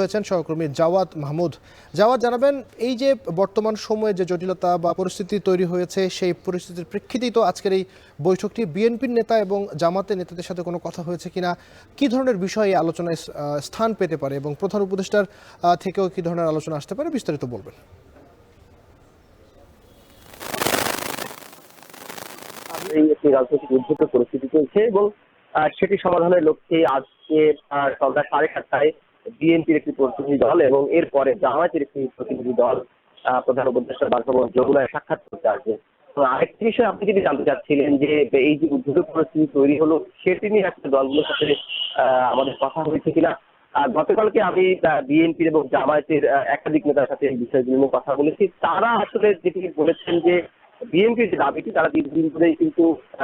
হয়েছেন সহকর্মী Javad Mahmud. Javad, জানাবেন এই যে বর্তমান সময়ে যে জটিলতা বা পরিস্থিতি তৈরি হয়েছে সেই পরিস্থিতির প্রেক্ষিতেই তো আজকের এই বৈঠকটি বিএনপির নেতা এবং জামাতের নেতাদের সাথে কোনো কথা হয়েছে কিনা, কি ধরনের বিষয়ে এই আলোচনায় স্থান পেতে পারে এবং প্রধান উপদেষ্টার থেকেও কি ধরনের আলোচনা আসতে পারে, বিস্তারিত বলবেন। এই একটি রাজনৈতিক উদ্ভূত পরিস্থিতি চলছে এবং সেটি সমাধানের লক্ষ্যে আজকে সন্ধ্যা 7:30টায় বিএনপির একটি প্রতিনিধি দল এবং এরপরে জামায়াতের একটি প্রতিনিধি দল প্রধান উপদেষ্টা বাসভবন যমুনায় সাক্ষাৎ করতে আসবে। তো আরেকটি বিষয় আপনি যদি জানতে চাচ্ছিলেন যে এই যে উদ্ভূত পরিস্থিতি তৈরি হলো সেটি নিয়ে একটা দলগুলোর সাথে আমাদের কথা হয়েছে কিনা। গতকালকে আমি বিএনপির এবং জামায়াতের একাধিক নেতার সাথে এই বিষয়গুলো নিয়ে কথা বলেছি। তারা আসলে যেটি বলেছেন যে বিএনপির যে দাবিটি তারা দীর্ঘদিন ধরেই কিন্তু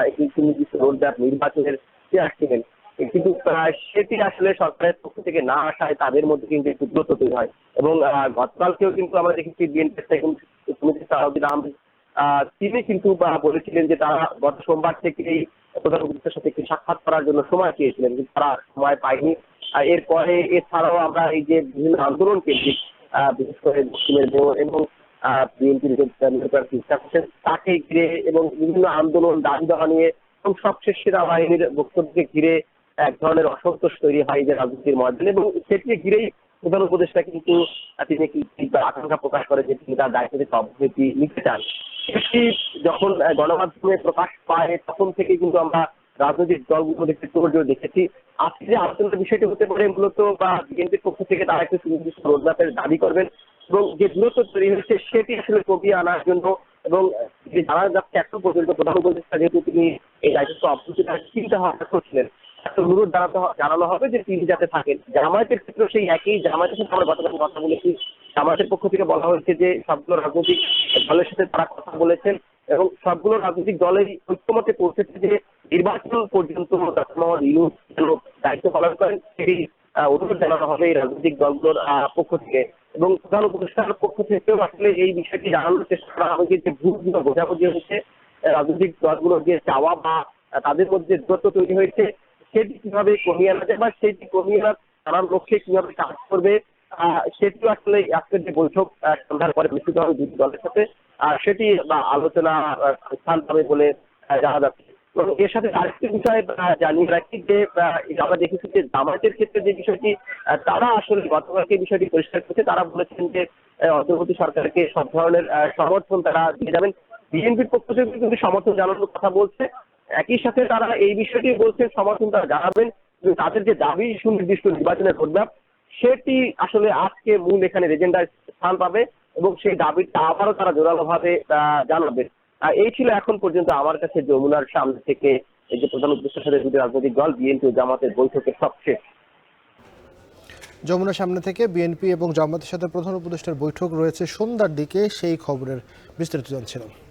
একটি সুনির্দিষ্ট রোডম্যাপ নির্বাচনের আসছিলেন, কিন্তু সেটি আসলে সরকারের পক্ষ থেকে না আসায় তাদের মধ্যে কিন্তু একটু দূরত্ব তৈরি হয় এবং গতকালকেও কিন্তু আমরা দেখেছি বিএনপির সমিতির সালাউদ্দিন আহমেদ তিনি কিন্তু বলেছিলেন যে তারা গত সোমবার থেকেই প্রধান উপদেষ্টার সাথে একটি সাক্ষাৎ করার জন্য সময় চেয়েছিলেন, কিন্তু তারা সময় পায়নি। এরপরে এছাড়াও আমরা এই যে বিভিন্ন আন্দোলন কেন্দ্রিক বিশেষ করে মুসলিমের মোড় এবং বিএনপির যে প্রার্থী করছেন তাকে ঘিরে এবং বিভিন্ন আন্দোলন দাবি দাওয়া নিয়ে এবং সবশেষ সেনাবাহিনীর বক্তব্যকে ঘিরে এক ধরনের অসন্তোষ তৈরি হয় যে রাজনীতির ময়দানে এবং সেটিকে ঘিরেই প্রধান উপদেষ্টা কিন্তু তিনি একটি আকাঙ্ক্ষা প্রকাশ করে যে তিনি তার দায়িত্ব থেকে অব্যাহতি নিতে চান। সেটি যখন গণমাধ্যমে প্রকাশ পায় তখন থেকে কিন্তু আমরা রাজনৈতিক দলগুলো দেখতে তোড়জোড় দেখেছি। আজকে যে আলোচনার বিষয়টি হতে পারে মূলত বিএনপির পক্ষ থেকে তারা একটি সুনির্দিষ্ট রোডম্যাপের দাবি করবেন এবং যে দূরত্ব তৈরি হয়েছে সেটি আসলে কমিয়ে আনার জন্য এবং জানা যাচ্ছে এখন পর্যন্ত প্রধান উপদেষ্টা যেহেতু তিনি এই দায়িত্ব অব্যাহতি তার চিন্তা ভাবনা করছিলেন, একটা অনুরোধ জানানো হবে যে তিনি যাতে থাকেন। জামায়াতের ক্ষেত্রে সেই একই, জামায়াতের সাথে আমরা গতকাল কথা বলেছি, জামায়াতের পক্ষ থেকে বলা হয়েছে যে সবগুলো রাজনৈতিক দলের সাথে তারা কথা বলেছেন এবং সবগুলো রাজনৈতিক দলেরই ঐক্যমতে পৌঁছেছে যে নির্বাচন পর্যন্ত ডক্টর মোহাম্মদ ইউনূস দায়িত্ব পালন করেন সেটি অনুরোধ জানানো হবে এই রাজনৈতিক দলগুলোর পক্ষ থেকে এবং প্রধান উপদেষ্টার পক্ষ থেকেও আসলে এই বিষয়টি জানানোর চেষ্টা করা হবে যে ভুল বোঝাবুঝি হচ্ছে রাজনৈতিক দলগুলোর যে চাওয়া বা তাদের মধ্যে দূরত্ব তৈরি হয়েছে সেটি কিভাবে কমিয়ে আনা যায় বা সেটি কমিয়ে আনার লক্ষ্যে কিভাবে কাজ করবে সেটিও আসলে আজকের যে বৈঠক সন্ধ্যার পরে বিস্তৃত হবে দুটি দলের সাথে সেটি আলোচনা স্থান পাবে বলে জানা যাচ্ছে। এবং এর সাথে আরেকটি বিষয় জানিয়ে রাখি যে আমরা দেখেছি যে জামায়াতের ক্ষেত্রে যে বিষয়টি তারা আসলে গতকালকে বিষয়টি পরিষ্কার করেছে, তারা বলেছেন যে অন্তর্বর্তী সরকারকে সব ধরনের সমর্থন তারা দিয়ে যাবেন। বিএনপির পক্ষ থেকে কিন্তু সমর্থন জানানোর কথা বলছে, একই সাথে তারা এই বিষয়টি বলছে সমর্থন তারা জানাবেন কিন্তু তাদের যে দাবি সুনির্দিষ্ট নির্বাচনের রোডম্যাপ সেটি আসলে আজকে মূল এখানে এজেন্ডায় স্থান পাবে এবং সেই দাবিটা আবারও তারা জোরালো ভাবে জানাবেন। এই ছিল এখন পর্যন্ত আমার কাছে যমুনার সামনে থেকে এই যে প্রধান উপদেষ্টার সাথে দুটি রাজনৈতিক দল বিএনপি ও জামাতের বৈঠকের সবশেষ। যমুনার সামনে থেকে বিএনপি এবং জামাতের সাথে প্রধান উপদেষ্টার বৈঠক রয়েছে সন্ধ্যার দিকে, সেই খবরের বিস্তারিত জানছিলাম।